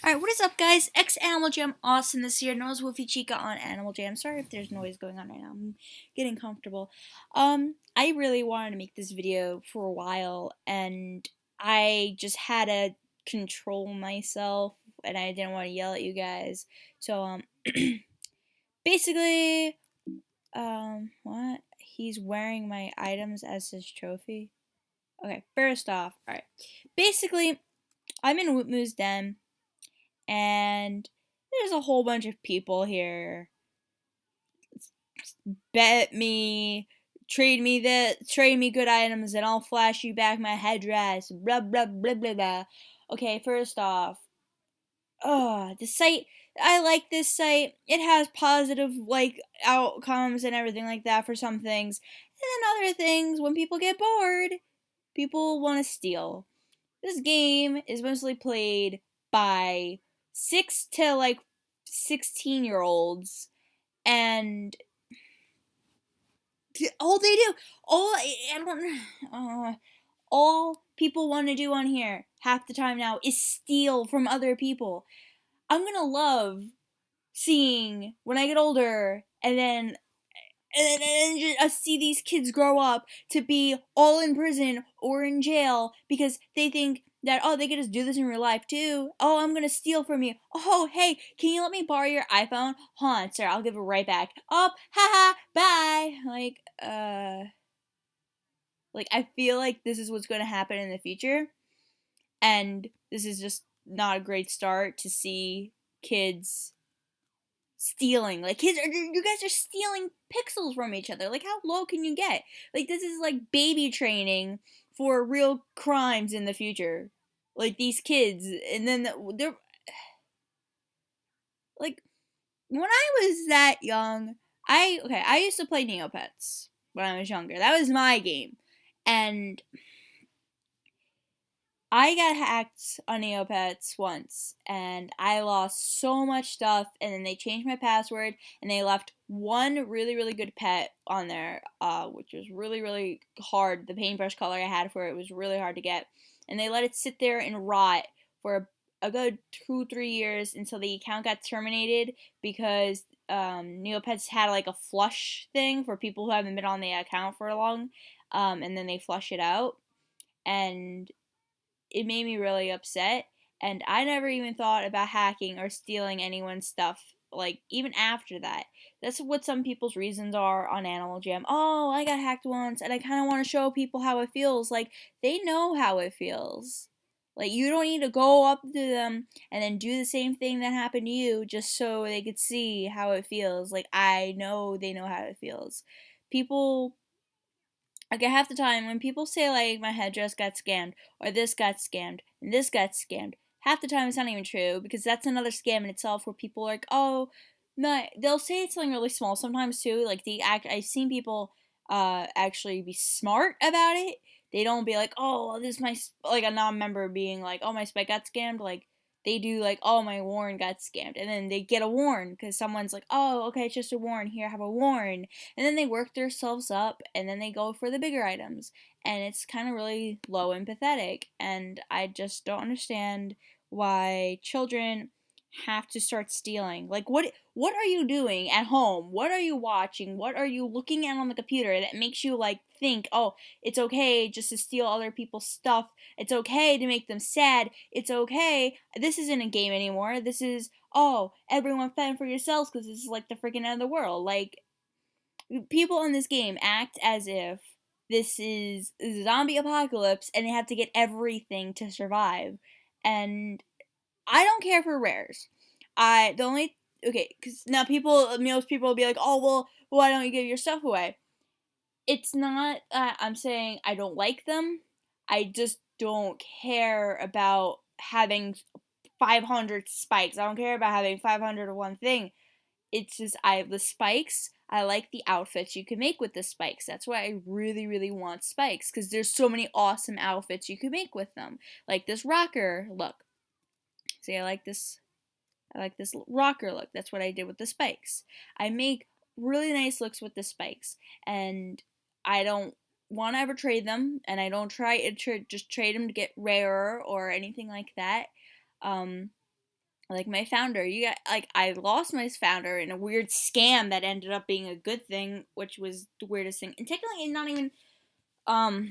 Alright, what is up, guys? X Animal Jam Austin this year, known as Wolfy Chica on Animal Jam. Sorry if there's noise going on right now. I'm getting comfortable. I really wanted to make this video for a while, and I just had to control myself, and I didn't want to yell at you guys. So, basically, what? He's wearing my items as his trophy? Okay, first off, alright. Basically, I'm in Wootmoo's den, and there's a whole bunch of people here. Bet me, trade me good items, and I'll flash you back my headdress. Blah blah blah blah blah. Okay, first off, the site. I like this site. It has positive outcomes and everything like that for some things, and then other things when people get bored, people want to steal. This game is mostly played by 6 to 16-year-olds, and all they do, all people want to do on here half the time now is steal from other people. I'm gonna love seeing when I get older, and then just see these kids grow up to be all in prison or in jail because they think that, oh, they can just do this in real life too. Oh, I'm gonna steal from you. Oh, hey, can you let me borrow your iPhone? Hold on, sir, I'll give it right back. Oh, haha, bye. I feel like this is what's gonna happen in the future, and this is just not a great start to see kids stealing. You guys are stealing pixels from each other. Like, how low can you get? Like, this is like baby training for real crimes in the future. Like, these kids, and then they're like, when I was that young, I used to play Neopets when I was younger. That was my game, and I got hacked on Neopets once, and I lost so much stuff, and then they changed my password, and they left one really, really good pet on there, which was really, really hard. The paintbrush color I had for it was really hard to get, and they let it sit there and rot for a good 2-3 years until the account got terminated because Neopets had like a flush thing for people who haven't been on the account for long, and then they flush it out, and it made me really upset, and I never even thought about hacking or stealing anyone's stuff, like, even after that. That's what some people's reasons are on Animal Jam. Oh, I got hacked once, and I kind of want to show people how it feels. Like, they know how it feels. Like, you don't need to go up to them and then do the same thing that happened to you just so they could see how it feels. Like, I know they know how it feels. People, like, half the time when people say like my headdress got scammed or this got scammed and this got scammed, half the time it's not even true because that's another scam in itself where people are like, oh, no, they'll say it's something really small sometimes too. Like, I've seen people actually be smart about it. They don't be like, oh, this is my, like, a non-member being like, oh, my spike got scammed. Like, they do like, oh, my warren got scammed, and then they get a warren because someone's like, oh, okay, it's just a warren, here, have a warren, and then they work themselves up, and then they go for the bigger items, and it's kind of really low and pathetic, and I just don't understand why children have to start stealing. Like, what are you doing at home? What are you watching? What are you looking at on the computer that makes you like think, oh, it's okay just to steal other people's stuff. It's okay to make them sad. It's okay. This isn't a game anymore. This is, oh, everyone fend for yourselves because this is like the freaking end of the world. Like, people in this game act as if this is a zombie apocalypse and they have to get everything to survive. And I don't care for rares. The only, okay, because now most people will be like, oh, well, why don't you give your stuff away? It's not, I'm saying I don't like them. I just don't care about having 500 spikes. I don't care about having 500 of one thing. It's just, I have the spikes. I like the outfits you can make with the spikes. That's why I really, really want spikes, because there's so many awesome outfits you can make with them. Like this rocker look. See, I like this rocker look. That's what I did with the spikes. I make really nice looks with the spikes, and I don't want to ever trade them, and I don't try to just trade them to get rarer or anything like that. Um, Like my founder, you got like I lost my founder in a weird scam that ended up being a good thing, which was the weirdest thing. And technically, not even I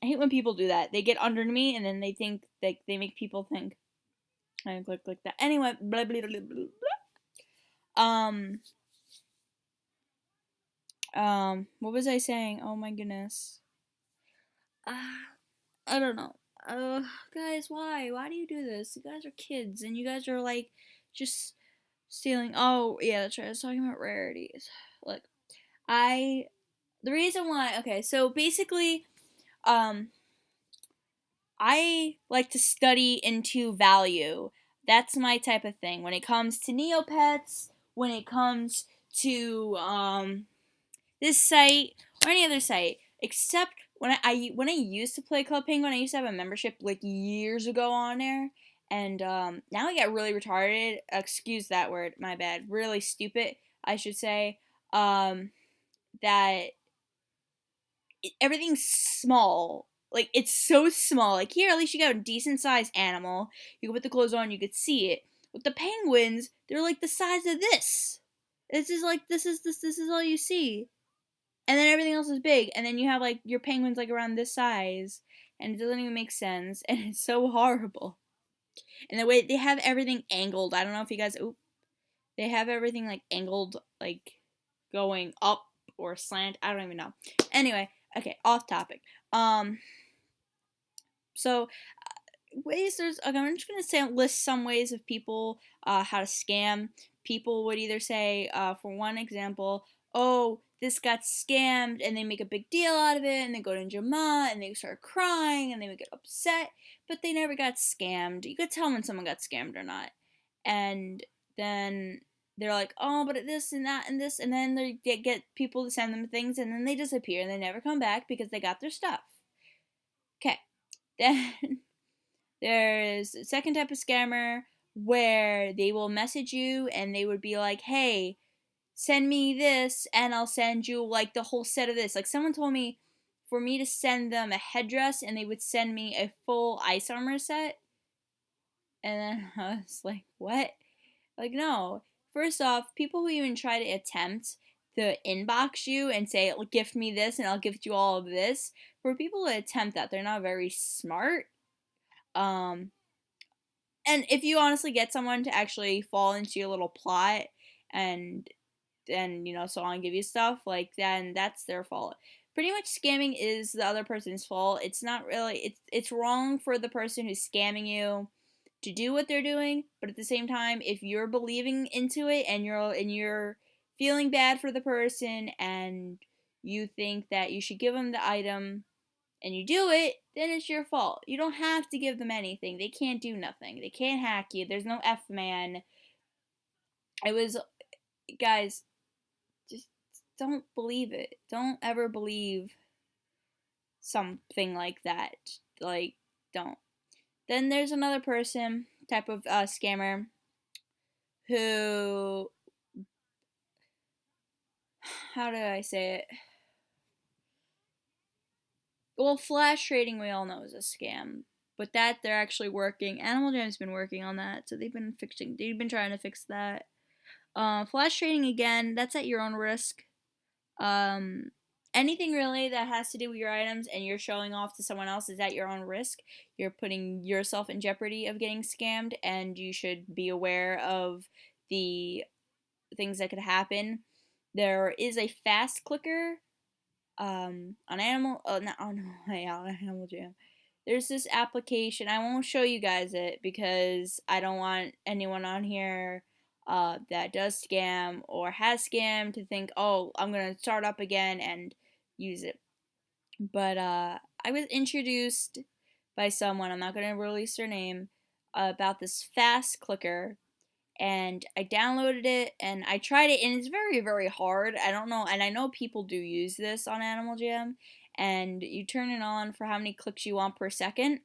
hate when people do that. They get under me and then they think they make people think. I click like that. Anyway, blah blah blah blah blah. What was I saying? Oh my goodness. I don't know. Guys, why? Why do you do this? You guys are kids, and you guys are like just stealing. Oh yeah, that's right. I was talking about rarities. Look, I the reason why. Okay, so basically, um, I like to study into value. That's my type of thing. When it comes to Neopets, when it comes to this site or any other site, except when I used to play Club Penguin, I used to have a membership like years ago on there, and now I get really retarded. Excuse that word, my bad. Really stupid, I should say. That everything's small. Like it's so small. Like here, at least you got a decent sized animal. You can put the clothes on, you could see it. With the penguins, they're like the size of this. This is all you see. And then everything else is big, and then you have like your penguins like around this size, and it doesn't even make sense, and it's so horrible. And the way they have everything angled, I don't know if you guys, they have everything like angled, like going up or slant. I don't even know. Anyway, okay, off topic. So ways there's okay, I'm just gonna list some ways of people how to scam. People would either say, for one example, oh, this got scammed, and they make a big deal out of it, and they go to Jama and they start crying and they would get upset, but they never got scammed. You could tell when someone got scammed or not. And then they're like, oh, but this and that and this, and then they get people to send them things, and then they disappear and they never come back because they got their stuff. Okay, then there's a second type of scammer where they will message you and they would be like, hey, send me this and I'll send you like the whole set of this. Like someone told me for me to send them a headdress and they would send me a full ice armor set. And then I was like, what? Like, no. First off, people who even try to attempt to inbox you and say, gift me this and I'll gift you all of this, for people to attempt that, they're not very smart. Um, and if you honestly get someone to actually fall into your little plot and so on, give you stuff, like, then that's their fault. Pretty much scamming is the other person's fault. It's not really, it's wrong for the person who's scamming you to do what they're doing, but at the same time, if you're believing into it and you're feeling bad for the person and you think that you should give them the item and you do it, then it's your fault. You don't have to give them anything. They can't do nothing. They can't hack you. There's no F-man. It was, guys, just don't believe it. Don't ever believe something like that. Like, don't. Then there's another person, type of scammer, who, how do I say it? Well, flash trading we all know is a scam, but that they're actually working. Animal Jam's been working on that, so they've been trying to fix that. Flash trading again, that's at your own risk. Um, Anything really that has to do with your items and you're showing off to someone else is at your own risk. You're putting yourself in jeopardy of getting scammed, and you should be aware of the things that could happen. There is a fast clicker on Animal, not on, yeah, on Animal Jam. There's this application. I won't show you guys it because I don't want anyone on here that does scam or has scammed to think, oh, I'm gonna start up again and use it. But I was introduced by someone, I'm not gonna release their name, about this fast clicker, and I downloaded it and I tried it, and it's very, very hard. I don't know, and I know people do use this on Animal Jam, and you turn it on for how many clicks you want per second,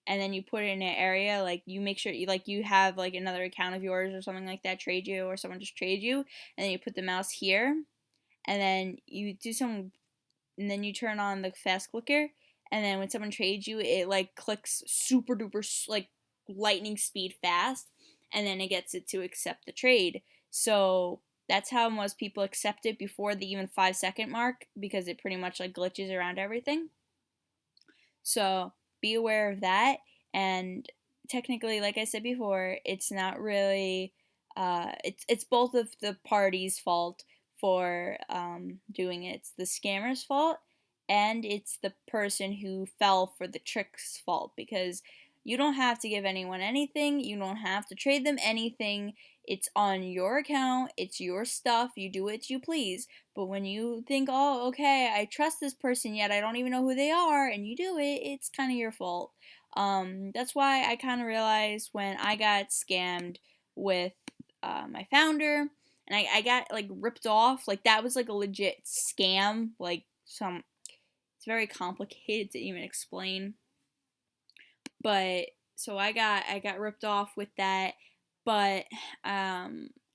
and then you put it in an area, like you make sure you have like another account of yours or something like that trade you, or someone just trade you, and then you put the mouse here, and then you do some, and then you turn on the fast clicker, and then when someone trades you, it like clicks super duper like lightning speed fast, and then it gets it to accept the trade. So that's how most people accept it before the even 5 second mark, because it pretty much like glitches around everything. So be aware of that. And technically, like I said before, it's not really it's both of the parties' fault for doing it. It's the scammer's fault, and it's the person who fell for the trick's fault, because you don't have to give anyone anything. You don't have to trade them anything. It's on your account. It's your stuff. You do what you please. But when you think, oh, okay, I trust this person, yet I don't even know who they are, and you do it, it's kind of your fault. That's why I kind of realized when I got scammed with my founder, and I got like ripped off, like that was like a legit scam. Like it's very complicated to even explain. But so I got ripped off with that. But I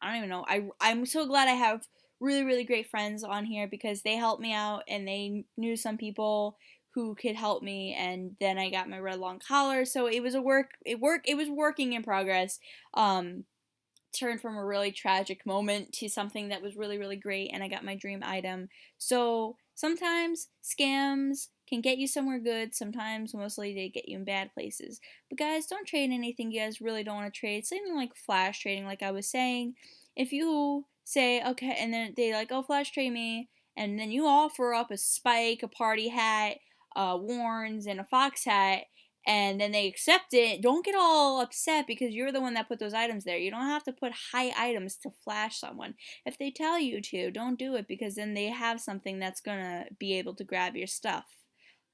don't even know. I'm so glad I have really really great friends on here, because they helped me out and they knew some people who could help me, and then I got my red long collar. So it was it was working in progress. Turned from a really tragic moment to something that was really, really great, and I got my dream item. So sometimes scams can get you somewhere good, sometimes mostly they get you in bad places. But guys, don't trade anything you guys really don't want to trade. Something like flash trading, like I was saying. If you say, okay, and then they like, oh, flash trade me, and then you offer up a spike, a party hat, warns, and a fox hat, and then they accept it, don't get all upset because you're the one that put those items there. You don't have to put high items to flash someone. If they tell you to, don't do it, because then they have something that's gonna be able to grab your stuff.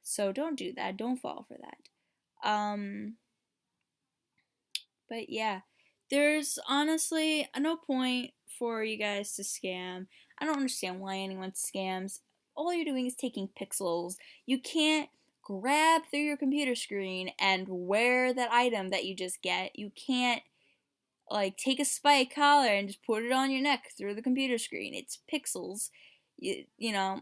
So don't do that. Don't fall for that. But yeah, there's honestly no point for you guys to scam. I don't understand why anyone scams. All you're doing is taking pixels. You can't grab through your computer screen and wear that item that you just get. You can't like take a spike collar and just put it on your neck through the computer screen. It's pixels. You know,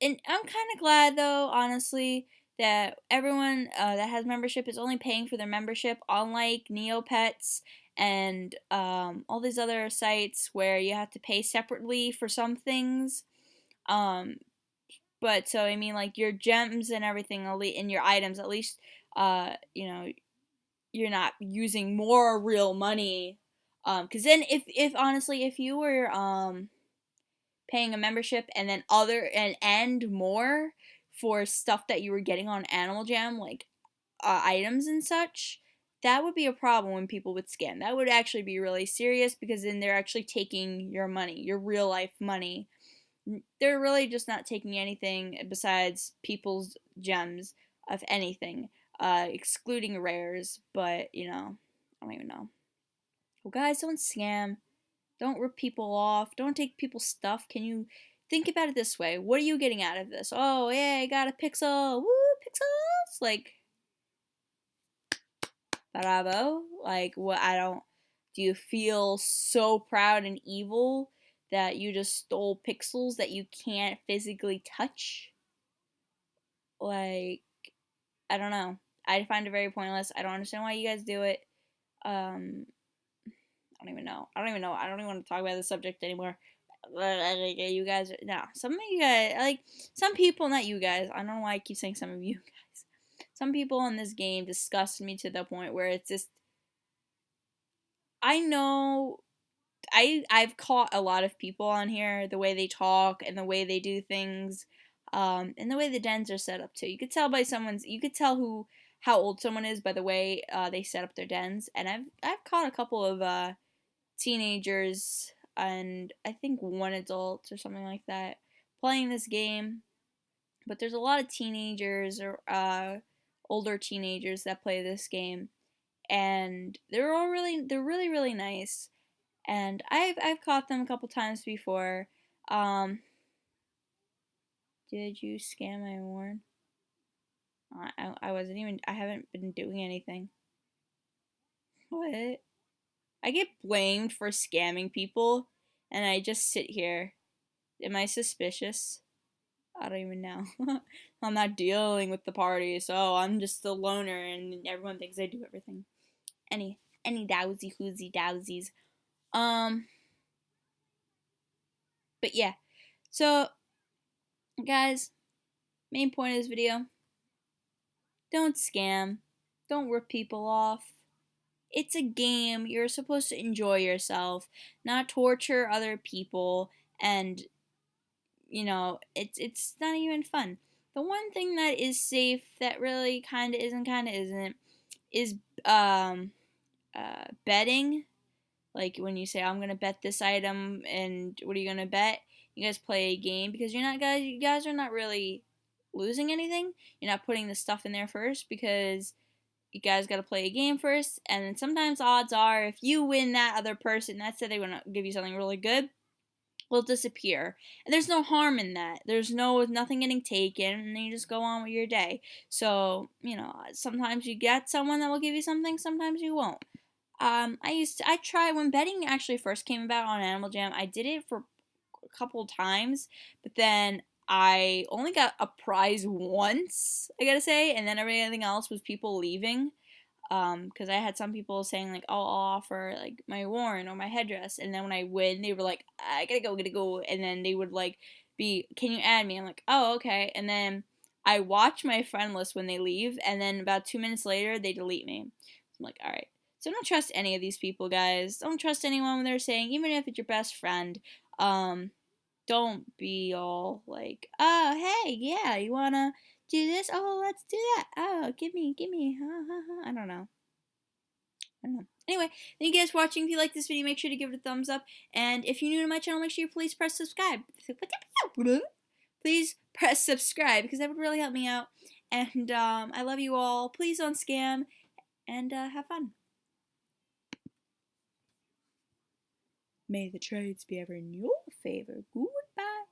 and I'm kind of glad though, honestly, that everyone that has membership is only paying for their membership, unlike Neopets and all these other sites where you have to pay separately for some things. Um, but so I mean, like your gems and everything, and your items, at least, you know, you're not using more real money. Because then, if honestly, if you were paying a membership and then and more for stuff that you were getting on Animal Jam, like items and such, that would be a problem when people would scam. That would actually be really serious, because then they're actually taking your money, your real life money. They're really just not taking anything besides people's gems, of anything, excluding rares. But you know, I don't even know. Well, guys, don't scam. Don't rip people off. Don't take people's stuff. Can you think about it this way? What are you getting out of this? Oh, yeah, I got a pixel. Woo, pixels. Like, bravo. Like, what? I don't. Do you feel so proud and evil that you just stole pixels that you can't physically touch? Like, I don't know. I find it very pointless. I don't understand why you guys do it. Um, I don't even know. I don't even know. I don't even want to talk about the subject anymore. You guys, no. Some of you guys, like some people, not you guys. I don't know why I keep saying some of you guys. Some people in this game disgust me to the point where it's just. I know. I've caught a lot of people on here, the way they talk and the way they do things, and the way the dens are set up too. You could tell by someone's. You could tell how old someone is by the way they set up their dens. And I've caught a couple of teenagers and I think one adult or something like that playing this game. But there's a lot of teenagers or older teenagers that play this game, and they're really really nice. And I've caught them a couple times before. Um, did you scam my warn? I wasn't even. I haven't been doing anything. What? I get blamed for scamming people, and I just sit here. Am I suspicious? I don't even know. I'm not dealing with the party, so I'm just the loner, and everyone thinks I do everything. any dowsy whoozy dowsies. But yeah, so guys, main point of this video: don't scam, don't rip people off. It's a game. You're supposed to enjoy yourself, not torture other people, and you know, it's not even fun. The one thing that is safe that really kind of isn't is betting. Like when you say I'm gonna bet this item, and what are you gonna bet? You guys play a game because you guys are not really losing anything. You're not putting the stuff in there first because you guys got to play a game first, and then sometimes odds are if you win, that other person that said they want to give you something really good will disappear, and there's no harm in that. There's nothing getting taken, and then you just go on with your day. So you know, sometimes you get someone that will give you something, sometimes you won't. I tried when betting actually first came about on Animal Jam. I did it for a couple times, but then I only got a prize once, I gotta say, and then everything else was people leaving. Because I had some people saying like, "Oh, I'll offer like my Warren or my headdress," and then when I win, they were like, "I gotta go," and then they would like be, "Can you add me?" I'm like, "Oh, okay," and then I watch my friend list when they leave, and then about 2 minutes later, they delete me. So I'm like, all right. So don't trust any of these people, guys. Don't trust anyone when they're saying, even if it's your best friend. Don't be all like, "Oh, hey, yeah, you wanna do this? Oh, let's do that. Oh, give me, I don't know. Anyway, thank you guys for watching. If you like this video, make sure to give it a thumbs up. And if you're new to my channel, make sure you please press subscribe. Please press subscribe because that would really help me out. And I love you all. Please don't scam, and have fun. May the trades be ever in your favor. Goodbye.